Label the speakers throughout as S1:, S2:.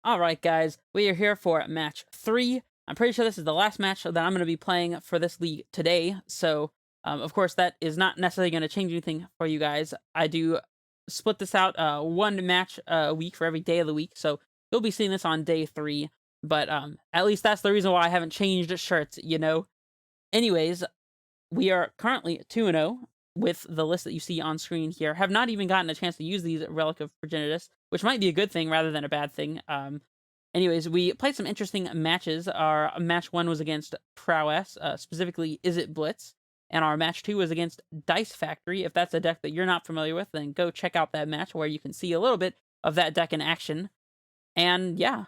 S1: Alright, guys, we are here for match 3. I'm pretty sure this is the last match that I'm going to be playing for this league today, so, of course, that is not necessarily going to change anything for you guys. I do split this out one match a week for every day of the week, so you'll be seeing this on day 3, but at least that's the reason why I haven't changed shirts, you know? Anyways, we are currently 2-0 with the list that you see on screen here. Have not even gotten a chance to use these Relic of Progenitus, which might be a good thing rather than a bad thing. Anyways, we played some interesting matches. Our match 1 was against Prowess, specifically Is It Blitz, and our match 2 was against Dice Factory. If that's a deck that you're not familiar with, then go check out that match where you can see a little bit of that deck in action. And yeah,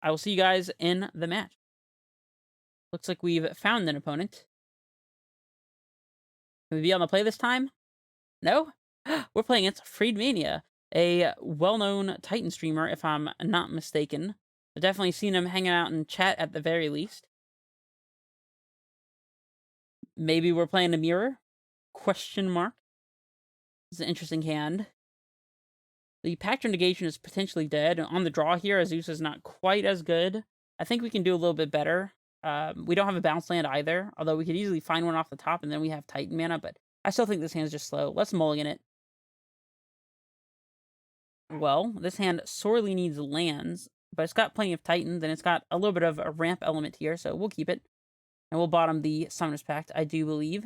S1: I will see you guys in the match. Looks like we've found an opponent. Can we be on the play this time? No? We're playing against Freedmania, a well-known Titan streamer, if I'm not mistaken. I've definitely seen him hanging out in chat at the very least. Maybe we're playing a mirror? Question mark. It's an interesting hand. The Pact Negation is potentially dead. On the draw here, Azusa is not quite as good. I think we can do a little bit better. We don't have a bounce land either, although we could easily find one off the top, and then we have Titan mana, but I still think this hand's just slow. Let's mulligan it. Well, this hand sorely needs lands, but it's got plenty of Titans, and it's got a little bit of a ramp element here, so we'll keep it. And we'll bottom the Summoner's Pact, I do believe.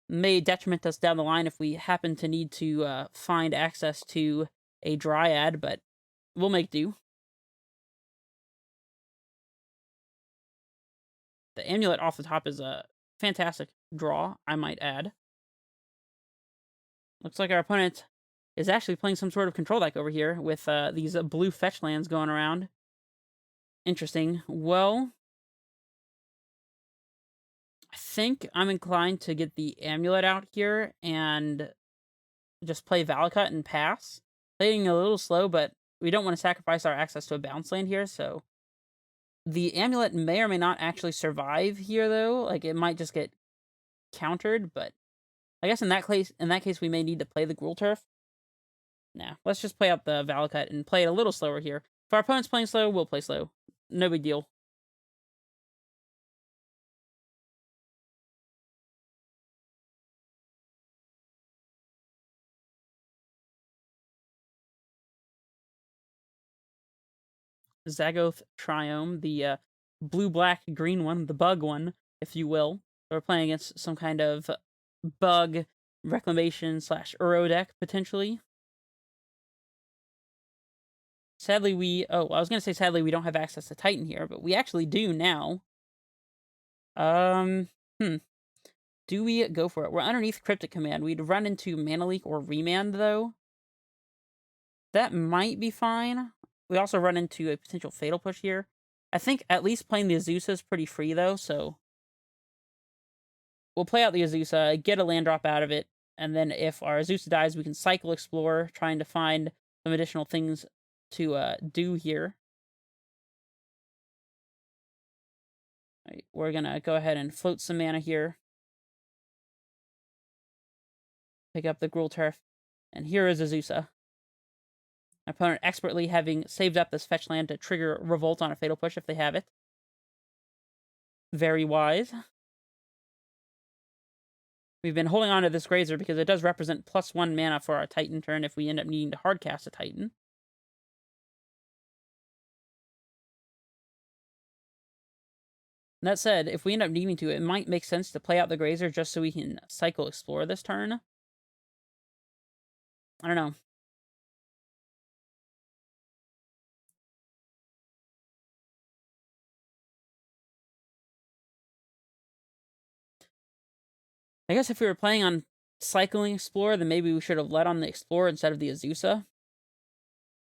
S1: May detriment us down the line if we happen to need to find access to a Dryad, but we'll make do. The Amulet off the top is a fantastic draw, I might add. Looks like our opponent is actually playing some sort of control deck over here with these blue fetch lands going around. Interesting. Well, I think I'm inclined to get the Amulet out here and just play Valakut and pass. Playing a little slow, but we don't want to sacrifice our access to a bounce land here, so the Amulet may or may not actually survive here, though. Like, it might just get countered, but I guess in that case, we may need to play the Gruul Turf. Nah, let's just play out the Valakut and play it a little slower here. If our opponent's playing slow, we'll play slow. No big deal. Zagoth Triome, the blue-black-green one, the bug one, if you will. We're playing against some kind of bug reclamation / Uro deck, potentially. Sadly, I was going to say sadly we don't have access to Titan here, but we actually do now. Do we go for it? We're underneath Cryptic Command. We'd run into Mana Leak or Remand, though. That might be fine. We also run into a potential Fatal Push here. I think at least playing the Azusa is pretty free, though, so we'll play out the Azusa, get a land drop out of it, and then if our Azusa dies, we can cycle Explore, trying to find some additional things to do here. Right, we're gonna go ahead and float some mana here. Pick up the Gruul Turf, and here is Azusa. My opponent expertly having saved up this fetch land to trigger Revolt on a Fatal Push if they have it. Very wise. We've been holding on to this Grazer because it does represent +1 mana for our Titan turn if we end up needing to hardcast a Titan. That said, if we end up needing to, it might make sense to play out the Grazer just so we can cycle Explore this turn. I don't know. I guess if we were playing on cycling Explore, then maybe we should have led on the Explorer instead of the Azusa.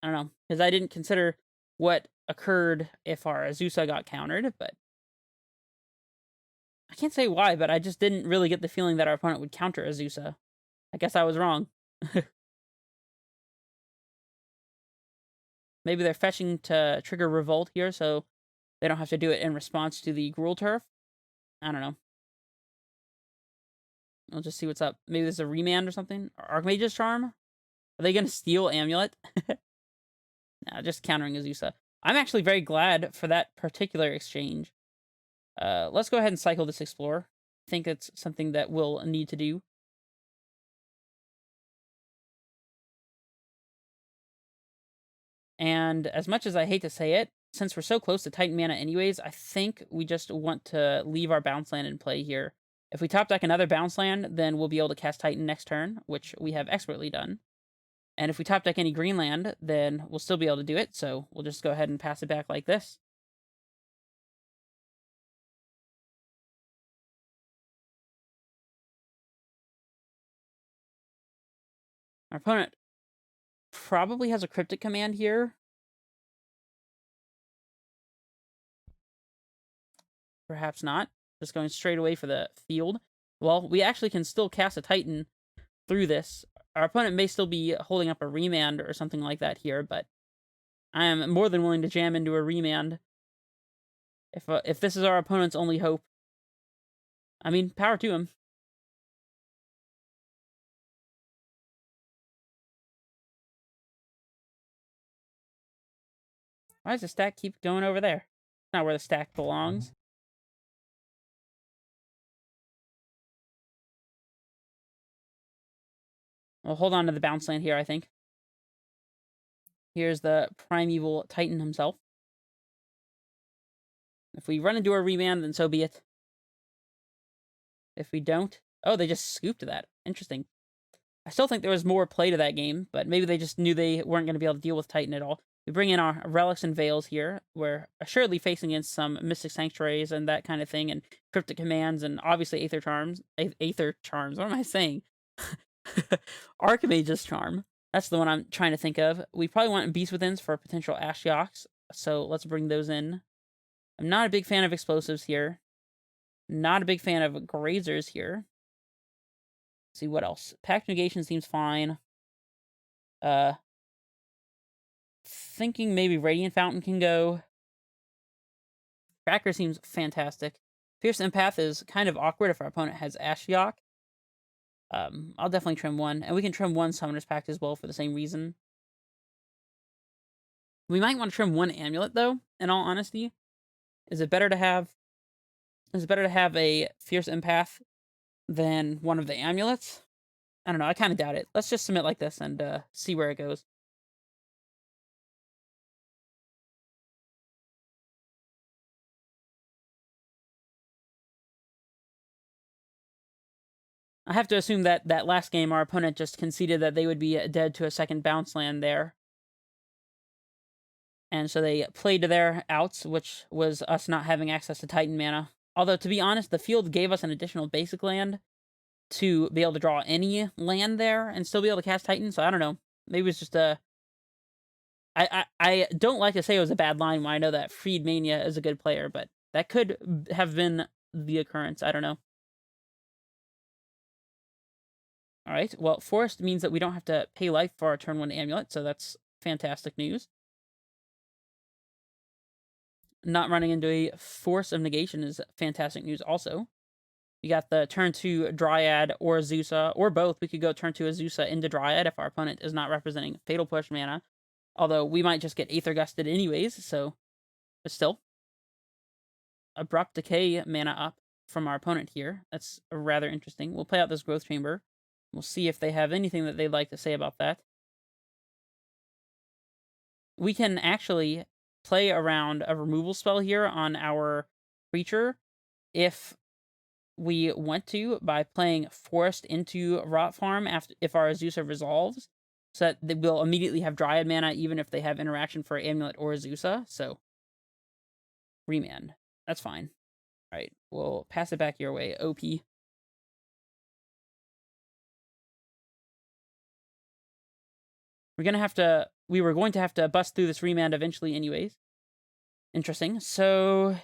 S1: I don't know, because I didn't consider what occurred if our Azusa got countered, but I can't say why, but I just didn't really get the feeling that our opponent would counter Azusa. I guess I was wrong. Maybe they're fetching to trigger Revolt here, so they don't have to do it in response to the Gruul Turf. I don't know. I'll just see what's up. Maybe there's a Remand or something? Or Archmage's Charm? Are they going to steal Amulet? Nah, just countering Azusa. I'm actually very glad for that particular exchange. Let's go ahead and cycle this Explorer. I think it's something that we'll need to do. And as much as I hate to say it, since we're so close to Titan mana anyways, I think we just want to leave our bounce land in play here. If we top deck another bounce land, then we'll be able to cast Titan next turn, which we have expertly done. And if we top deck any green land, then we'll still be able to do it, so we'll just go ahead and pass it back like this. Our opponent probably has a Cryptic Command here. Perhaps not. Just going straight away for the field. Well, we actually can still cast a Titan through this. Our opponent may still be holding up a Remand or something like that here, but I am more than willing to jam into a Remand. If this is our opponent's only hope. I mean, power to him. Why does the stack keep going over there? Not where the stack belongs. We'll hold on to the bounce land here, I think. Here's the Primeval Titan himself. If we run into a Remand, then so be it. If we don't... Oh, they just scooped that. Interesting. I still think there was more play to that game, but maybe they just knew they weren't going to be able to deal with Titan at all. We bring in our Relics and Veils here. We're assuredly facing against some Mystic Sanctuaries and that kind of thing, and Cryptic Commands, and obviously Aether Charms. Aether Charms, what am I saying? Archmage's Charm. That's the one I'm trying to think of. We probably want Beast Withins for potential Ashioks, so let's bring those in. I'm not a big fan of Explosives here. Not a big fan of Grazers here. Let's see what else. Pact Negation seems fine. Thinking maybe Radiant Fountain can go. Tracker seems fantastic. Fierce Empath is kind of awkward if our opponent has Ashiok. I'll definitely trim one. And we can trim one Summoner's Pact as well for the same reason. We might want to trim one Amulet, though, in all honesty. Is it better to have a Fierce Empath than one of the Amulets? I don't know. I kind of doubt it. Let's just submit like this and see where it goes. I have to assume that that last game, our opponent just conceded that they would be dead to a second bounce land there. And so they played to their outs, which was us not having access to Titan mana. Although, to be honest, the field gave us an additional basic land to be able to draw any land there and still be able to cast Titan, so I don't know. Maybe it's just a... I don't like to say it was a bad line when I know that Freed Mania is a good player, but that could have been the occurrence. I don't know. Alright, well, Forest means that we don't have to pay life for our turn 1 Amulet, so that's fantastic news. Not running into a Force of Negation is fantastic news also. We got the turn 2 Dryad or Azusa, or both. We could go turn 2 Azusa into Dryad if our opponent is not representing Fatal Push mana. Although we might just get Aether Gusted anyways, so... But still. Abrupt Decay mana up from our opponent here. That's rather interesting. We'll play out this Growth Chamber. We'll see if they have anything that they'd like to say about that. We can actually play around a removal spell here on our creature if we want to by playing Forest into Rot Farm if our Azusa resolves, so that they will immediately have Dryad mana even if they have interaction for Amulet or Azusa. So, Remand. That's fine. Alright, we'll pass it back your way, OP. We were going to have to bust through this Remand eventually anyways. Interesting. So,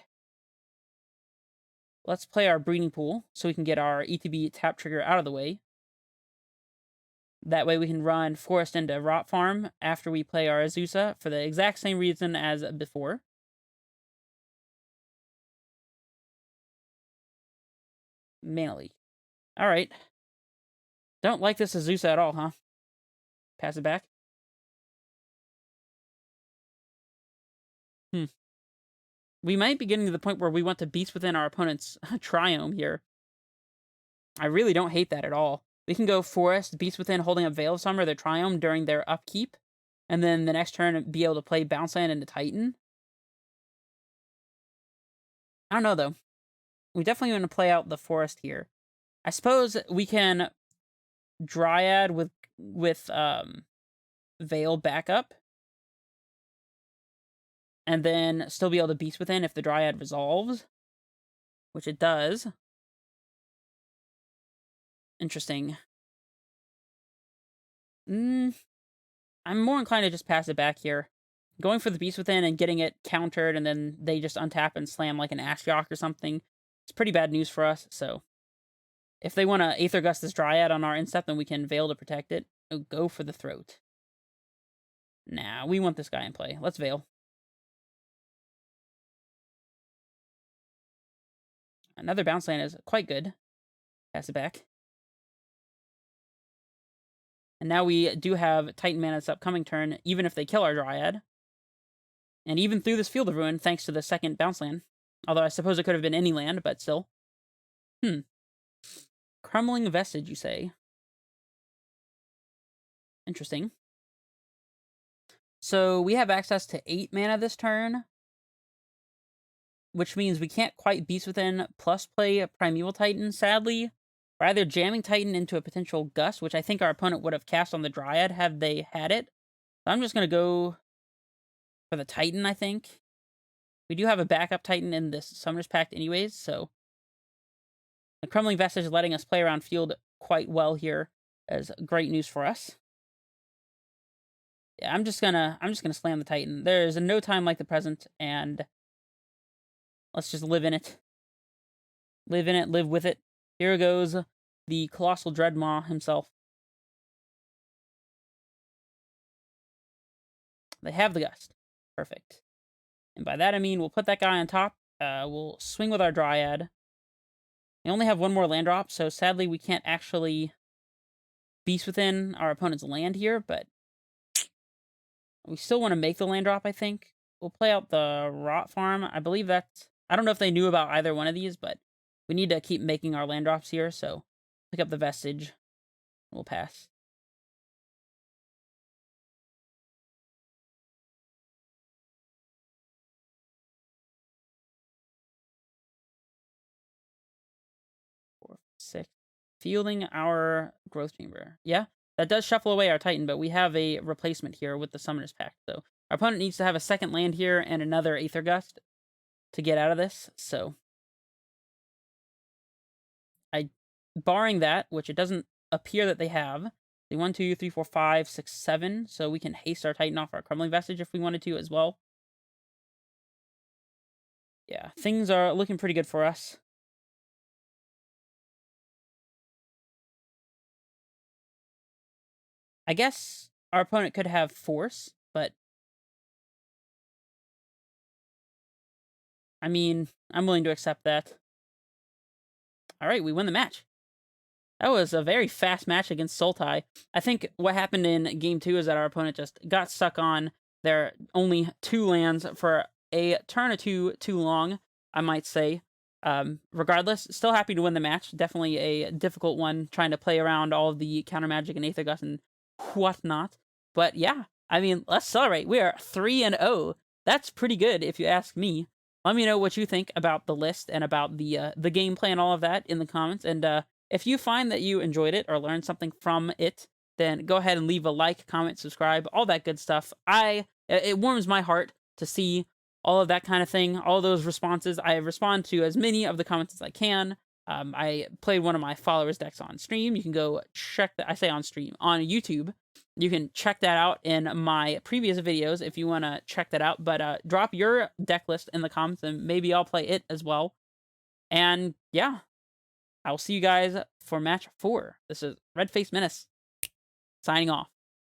S1: let's play our Breeding Pool so we can get our ETB tap trigger out of the way. That way we can run Forest into Rot Farm after we play our Azusa for the exact same reason as before. Mana Leak. Alright. Don't like this Azusa at all, huh? Pass it back. We might be getting to the point where we want to beast within our opponent's triome here. I really don't hate that at all. We can go Forest, Beast Within, holding up Veil of Summer, their Triome during their upkeep, and then the next turn be able to play Bounce Land into Titan. I don't know, though. We definitely want to play out the Forest here. I suppose we can Dryad with Veil backup, and then still be able to Beast Within if the Dryad resolves, which it does. Interesting. I'm more inclined to just pass it back here. Going for the Beast Within and getting it countered, and then they just untap and slam like an Ashiok or something. It's pretty bad news for us, so... If they want to Aether Gust this Dryad on our instep, then we can Veil to protect it. Oh, go for the Throat. Nah, we want this guy in play. Let's Veil. Another Bounce Land is quite good. Pass it back. And now we do have Titan mana this upcoming turn, even if they kill our Dryad. And even through this Field of Ruin, thanks to the second Bounce Land. Although I suppose it could have been any land, but still. Crumbling Vestige, you say? Interesting. So we have access to 8 mana this turn, which means we can't quite Beast Within plus play Primeval Titan, sadly. We're either jamming Titan into a potential Gust, which I think our opponent would have cast on the Dryad had they had it. So I'm just going to go for the Titan, I think. We do have a backup Titan in this Summoner's Pact anyways, so... The Crumbling Vestige is letting us play around field quite well here, as great news for us. Yeah, I'm just gonna slam the Titan. There's no time like the present, and let's just live in it. Live in it, live with it. Here goes the Colossal Dreadmaw himself. They have the Gust. Perfect. And by that I mean we'll put that guy on top. We'll swing with our Dryad. We only have one more land drop, so sadly we can't actually Beast Within our opponent's land here, but we still want to make the land drop, I think. We'll play out the Rot Farm. I believe that's... I don't know if they knew about either one of these, but we need to keep making our land drops here, so pick up the Vestige. We'll pass. Four, six. Fielding our Growth Chamber. Yeah, that does shuffle away our Titan, but we have a replacement here with the Summoner's Pact. So our opponent needs to have a second land here and another Aether Gust to get out of this. So, barring that, which it doesn't appear that they have, the 1, 2, 3, 4, 5, 6, 7. So we can haste our Titan off our Crumbling Vestige if we wanted to as well. Yeah, things are looking pretty good for us. I guess our opponent could have Force, but... I mean, I'm willing to accept that. Alright, we win the match. That was a very fast match against Sultai. I think what happened in Game 2 is that our opponent just got stuck on their only 2 lands for a turn or two too long, I might say. Regardless, still happy to win the match. Definitely a difficult one, trying to play around all of the counter magic and Aether Gust and whatnot. But yeah, I mean, let's celebrate. We are 3-0. That's pretty good, if you ask me. Let me know what you think about the list and about the gameplay and all of that in the comments. And if you find that you enjoyed it or learned something from it, then go ahead and leave a like, comment, subscribe, all that good stuff. It warms my heart to see all of that kind of thing, all those responses. I respond to as many of the comments as I can. I played one of my followers' decks on stream. You can go check that. I say on stream, on YouTube. You can check that out in my previous videos if you want to check that out. But drop your deck list in the comments, and maybe I'll play it as well. And yeah, I will see you guys for match 4. This is Red Face Menace signing off.